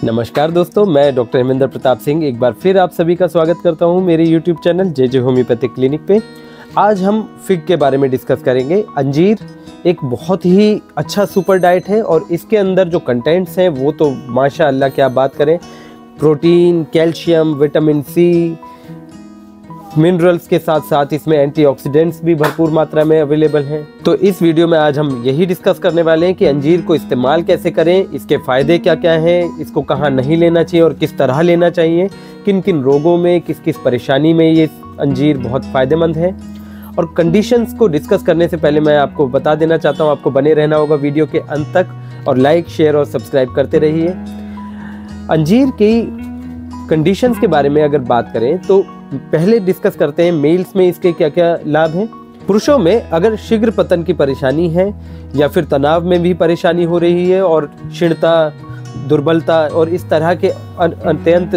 नमस्कार दोस्तों, मैं डॉक्टर हेमेंद्र प्रताप सिंह एक बार फिर आप सभी का स्वागत करता हूं मेरे YouTube चैनल जे होम्योपैथिक क्लिनिक पे। आज हम फिग के बारे में डिस्कस करेंगे। अंजीर एक बहुत ही अच्छा सुपर डाइट है और इसके अंदर जो कंटेंट्स हैं वो तो माशाअल्लाह क्या बात करें। Protein, calcium, vitamin C, minerals के साथ साथ इसमें एंटीऑक्सीडेंट्स भी भरपूर मात्रा में अवेलेबल हैं। तो इस वीडियो में आज हम यही डिस्कस करने वाले हैं कि अंजीर को इस्तेमाल कैसे करें, इसके फ़ायदे क्या क्या हैं, इसको कहाँ नहीं लेना चाहिए और किस तरह लेना चाहिए, किन किन रोगों में, किस किस परेशानी में ये अंजीर बहुत फ़ायदेमंद है। और कंडीशंस को डिस्कस करने से पहले मैं आपको बता देना चाहता हूँ, आपको बने रहना होगा वीडियो के अंत तक और लाइक, शेयर और सब्सक्राइब करते रहिए। अंजीर की कंडीशंस के बारे में अगर बात करें तो पहले डिस्कस करते हैं मेल्स में इसके क्या क्या लाभ हैं। पुरुषों में अगर शीघ्र पतन की परेशानी है या फिर तनाव में भी परेशानी हो रही है और क्षीणता, दुर्बलता और इस तरह के अत्यंत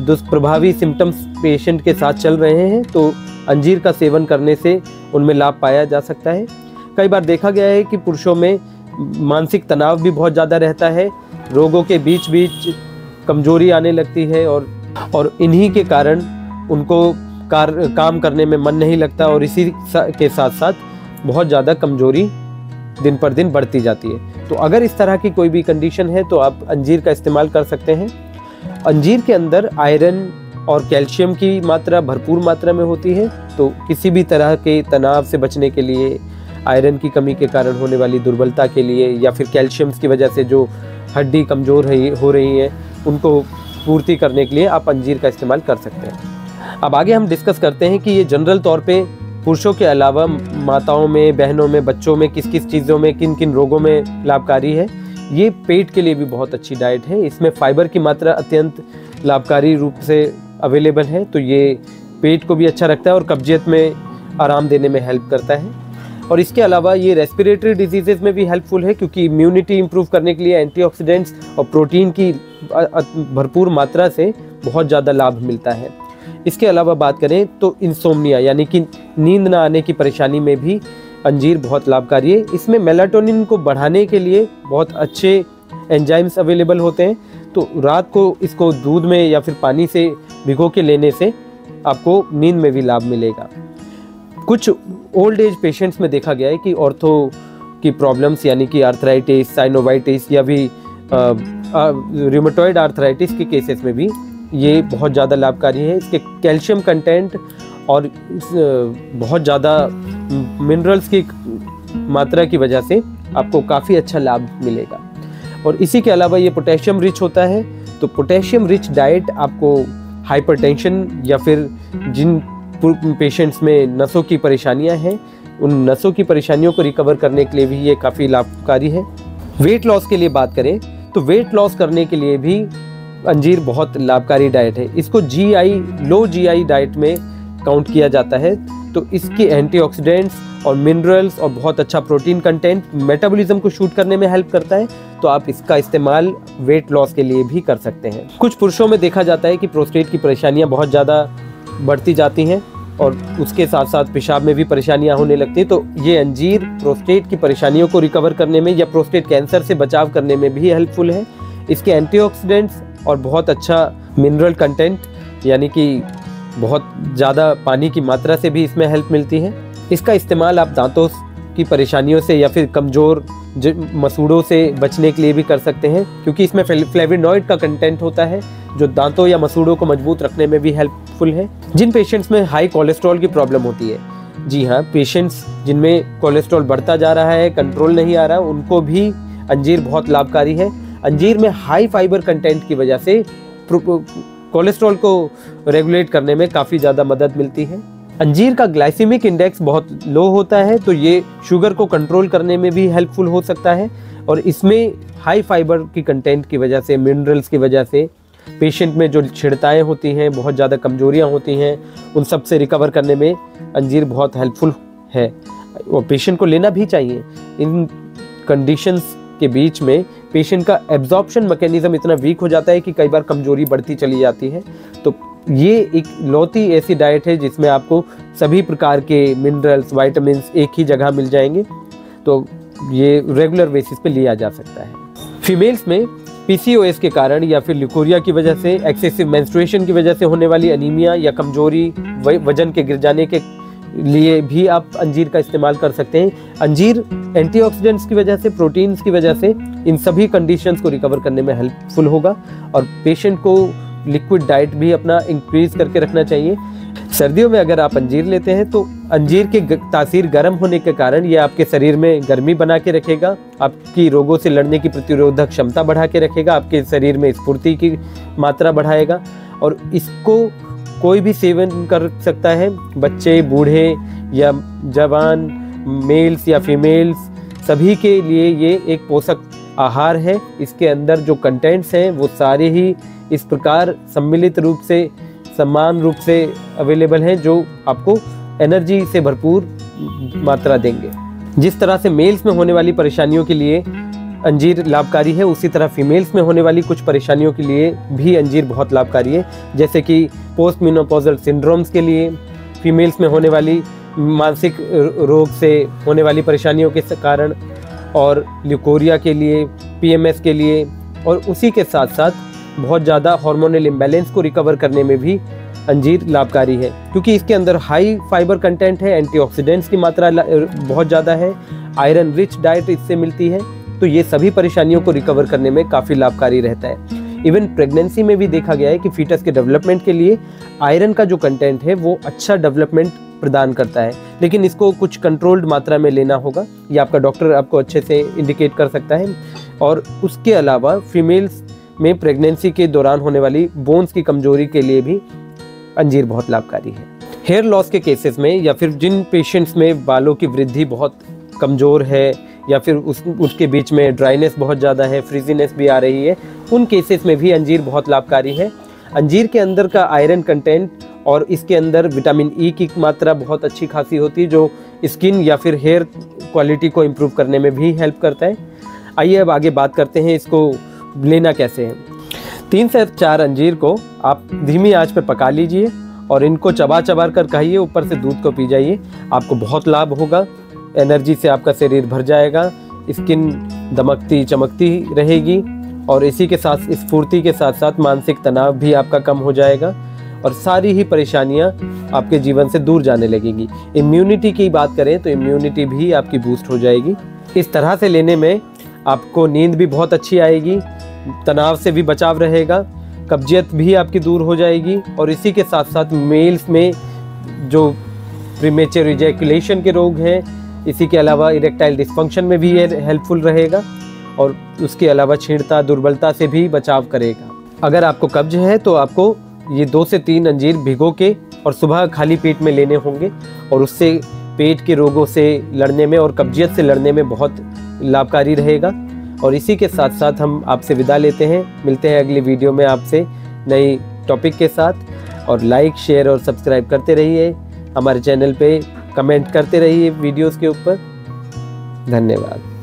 दुष्प्रभावी सिम्टम्स पेशेंट के साथ चल रहे हैं तो अंजीर का सेवन करने से उनमें लाभ पाया जा सकता है। कई बार देखा गया है कि पुरुषों में मानसिक तनाव भी बहुत ज़्यादा रहता है, रोगों के बीच बीच कमजोरी आने लगती है और इन्हीं के कारण उनको काम करने में मन नहीं लगता और इसी के साथ साथ बहुत ज़्यादा कमजोरी दिन पर दिन बढ़ती जाती है। तो अगर इस तरह की कोई भी कंडीशन है तो आप अंजीर का इस्तेमाल कर सकते हैं। अंजीर के अंदर आयरन और कैल्शियम की मात्रा भरपूर मात्रा में होती है, तो किसी भी तरह के तनाव से बचने के लिए, आयरन की कमी के कारण होने वाली दुर्बलता के लिए या फिर कैल्शियम की वजह से जो हड्डी कमज़ोर हो रही है उनको पूर्ति करने के लिए आप अंजीर का इस्तेमाल कर सकते हैं। अब आगे हम डिस्कस करते हैं कि ये जनरल तौर पे पुरुषों के अलावा माताओं में, बहनों में, बच्चों में किस किस चीज़ों में, किन किन रोगों में लाभकारी है। ये पेट के लिए भी बहुत अच्छी डाइट है। इसमें फाइबर की मात्रा अत्यंत लाभकारी रूप से अवेलेबल है, तो ये पेट को भी अच्छा रखता है और कब्जियत में आराम देने में हेल्प करता है। और इसके अलावा ये रेस्पिरेटरी डिजीज़ेज़ में भी हेल्पफुल है क्योंकि इम्यूनिटी इंप्रूव करने के लिए एंटीऑक्सीडेंट्स और प्रोटीन की भरपूर मात्रा से बहुत ज़्यादा लाभ मिलता है। इसके अलावा बात करें तो इंसोम्निया यानी कि नींद ना आने की परेशानी में भी अंजीर बहुत लाभकारी है। इसमें मेलाटोनिन को बढ़ाने के लिए बहुत अच्छे एंजाइम्स अवेलेबल होते हैं, तो रात को इसको दूध में या फिर पानी से भिगो के लेने से आपको नींद में भी लाभ मिलेगा। कुछ ओल्ड एज पेशेंट्स में देखा गया है कि ऑर्थो की प्रॉब्लम्स यानी कि आर्थराइटिस, साइनोवाइटिस या भी रूमेटॉइड आर्थराइटिस के केसेस में भी ये बहुत ज़्यादा लाभकारी है। इसके कैल्शियम कंटेंट और बहुत ज़्यादा मिनरल्स की मात्रा की वजह से आपको काफ़ी अच्छा लाभ मिलेगा। और इसी के अलावा ये पोटेशियम रिच होता है, तो पोटेशियम रिच डाइट आपको हाइपरटेंशन या फिर जिन पेशेंट्स में नसों की परेशानियां हैं उन नसों की परेशानियों को रिकवर करने के लिए भी ये काफ़ी लाभकारी है। वेट लॉस के लिए बात करें तो वेट लॉस करने के लिए भी अंजीर बहुत लाभकारी डाइट है। इसको लो जीआई डाइट में काउंट किया जाता है, तो इसके एंटीऑक्सीडेंट्स और मिनरल्स और बहुत अच्छा प्रोटीन कंटेंट मेटाबॉलिज्म को शूट करने में हेल्प करता है, तो आप इसका इस्तेमाल वेट लॉस के लिए भी कर सकते हैं। कुछ पुरुषों में देखा जाता है कि प्रोस्टेट की परेशानियां बहुत ज़्यादा बढ़ती जाती हैं और उसके साथ साथ पेशाब में भी परेशानियां होने लगती हैं, तो ये अंजीर प्रोस्टेट की परेशानियों को रिकवर करने में या प्रोस्टेट कैंसर से बचाव करने में भी हेल्पफुल है। इसके एंटीऑक्सीडेंट्स और बहुत अच्छा मिनरल कंटेंट यानी कि बहुत ज़्यादा पानी की मात्रा से भी इसमें हेल्प मिलती है। इसका इस्तेमाल आप दांतों की परेशानियों से या फिर कमज़ोर मसूड़ों से बचने के लिए भी कर सकते हैं क्योंकि इसमें फ्लेवोनॉइड का कंटेंट होता है जो दांतों या मसूड़ों को मजबूत रखने में भी हेल्पफुल है। जिन पेशेंट्स में हाई कोलेस्ट्रॉल की प्रॉब्लम होती है, जी हाँ, पेशेंट्स जिनमें कोलेस्ट्रॉल बढ़ता जा रहा है, कंट्रोल नहीं आ रहा, उनको भी अंजीर बहुत लाभकारी है। अंजीर में हाई फाइबर कंटेंट की वजह से कोलेस्ट्रॉल को रेगुलेट करने में काफ़ी ज़्यादा मदद मिलती है। अंजीर का ग्लाइसेमिक इंडेक्स बहुत लो होता है, तो ये शुगर को कंट्रोल करने में भी हेल्पफुल हो सकता है और इसमें हाई फाइबर की कंटेंट की वजह से, मिनरल्स की वजह से पेशेंट में जो छिड़ताएँ होती हैं, बहुत ज़्यादा कमजोरियाँ होती हैं, उन सब से रिकवर करने में अंजीर बहुत हेल्पफुल है और पेशेंट को लेना भी चाहिए। इन कंडीशंस के बीच में पेशेंट का एब्जॉर्प्शन मैकेनिज्म इतना वीक हो जाता है कि कई बार कमजोरी बढ़ती चली जाती है, तो ये एक लौती ऐसी डाइट है जिसमें आपको सभी प्रकार के मिनरल्स, विटामिन्स एक ही जगह मिल जाएंगे, तो ये रेगुलर बेसिस पे लिया जा सकता है। फीमेल्स में पीसीओएस के कारण या फिर ल्यूकोरिया की वजह से, एक्सेसिव मेंस्ट्रुएशन की वजह से होने वाली अनीमिया या कमजोरी, वजन के गिर जाने के लिए भी आप अंजीर का इस्तेमाल कर सकते हैं। अंजीर एंटीऑक्सीडेंट्स की वजह से, प्रोटीन्स की वजह से इन सभी कंडीशंस को रिकवर करने में हेल्पफुल होगा। और पेशेंट को लिक्विड डाइट भी अपना इंक्रीज करके रखना चाहिए। सर्दियों में अगर आप अंजीर लेते हैं तो अंजीर के तासीर गर्म होने के कारण ये आपके शरीर में गर्मी बना के रखेगा, आपकी रोगों से लड़ने की प्रतिरोधक क्षमता बढ़ा के रखेगा, आपके शरीर में स्फूर्ति की मात्रा बढ़ाएगा। और इसको कोई भी सेवन कर सकता है, बच्चे, बूढ़े या जवान, मेल्स या फीमेल्स, सभी के लिए ये एक पोषक आहार है। इसके अंदर जो कंटेंट्स हैं वो सारे ही इस प्रकार सम्मिलित रूप से, समान रूप से अवेलेबल हैं, जो आपको एनर्जी से भरपूर मात्रा देंगे। जिस तरह से मेल्स में होने वाली परेशानियों के लिए अंजीर लाभकारी है, उसी तरह फीमेल्स में होने वाली कुछ परेशानियों के लिए भी अंजीर बहुत लाभकारी है। जैसे कि पोस्ट मेनोपॉजल सिंड्रोम्स के लिए, फीमेल्स में होने वाली मानसिक रोग से होने वाली परेशानियों के कारण, और ल्यूकोरिया के लिए, पीएमएस के लिए, और उसी के साथ साथ बहुत ज़्यादा हार्मोनल इम्बैलेंस को रिकवर करने में भी अंजीर लाभकारी है, क्योंकि इसके अंदर हाई फाइबर कंटेंट है, एंटीऑक्सीडेंट्स की मात्रा बहुत ज़्यादा है, आयरन रिच डाइट इससे मिलती है। तो ये सभी परेशानियों को रिकवर करने में काफ़ी लाभकारी रहता है। इवन प्रेगनेंसी में भी देखा गया है कि फीटस के डेवलपमेंट के लिए आयरन का जो कंटेंट है वो अच्छा डेवलपमेंट प्रदान करता है, लेकिन इसको कुछ कंट्रोल्ड मात्रा में लेना होगा। ये आपका डॉक्टर आपको अच्छे से इंडिकेट कर सकता है। और उसके अलावा फीमेल्स में प्रेगनेंसी के दौरान होने वाली बोन्स की कमजोरी के लिए भी अंजीर बहुत लाभकारी है। हेयर लॉस के केसेस में, या फिर जिन पेशेंट्स में बालों की वृद्धि बहुत कमज़ोर है, या फिर उसके बीच में ड्राइनेस बहुत ज़्यादा है, फ्रीजीनेस भी आ रही है, उन केसेस में भी अंजीर बहुत लाभकारी है। अंजीर के अंदर का आयरन कंटेंट और इसके अंदर विटामिन ई की मात्रा बहुत अच्छी खासी होती है, जो स्किन या फिर हेयर क्वालिटी को इम्प्रूव करने में भी हेल्प करता है। आइए अब आगे बात करते हैं इसको लेना कैसे है। 3 से 4 अंजीर को आप धीमी आंच पर पका लीजिए और इनको चबा चबा कर खाइए, ऊपर से दूध को पी जाइए। आपको बहुत लाभ होगा, एनर्जी से आपका शरीर भर जाएगा, स्किन दमकती चमकती रहेगी, और इसी के साथ स्फूर्ति के साथ साथ मानसिक तनाव भी आपका कम हो जाएगा, और सारी ही परेशानियां आपके जीवन से दूर जाने लगेंगी। इम्यूनिटी की बात करें तो इम्यूनिटी भी आपकी बूस्ट हो जाएगी। इस तरह से लेने में आपको नींद भी बहुत अच्छी आएगी, तनाव से भी बचाव रहेगा, कब्जियत भी आपकी दूर हो जाएगी, और इसी के साथ साथ मेल्स में जो प्रीमेच्योर इजैकुलेशन के रोग हैं, इसी के अलावा इरेक्टाइल डिस्फंक्शन में भी ये हेल्पफुल रहेगा, और उसके अलावा छींड़ता, दुर्बलता से भी बचाव करेगा। अगर आपको कब्ज है तो आपको ये 2 से 3 अंजीर भिगो के और सुबह खाली पेट में लेने होंगे, और उससे पेट के रोगों से लड़ने में और कब्जियत से लड़ने में बहुत लाभकारी रहेगा। और इसी के साथ साथ हम आपसे विदा लेते हैं, मिलते हैं अगली वीडियो में आपसे नई टॉपिक के साथ। और लाइक, शेयर और सब्सक्राइब करते रहिए, हमारे चैनल पे कमेंट करते रहिए वीडियोस के ऊपर। धन्यवाद।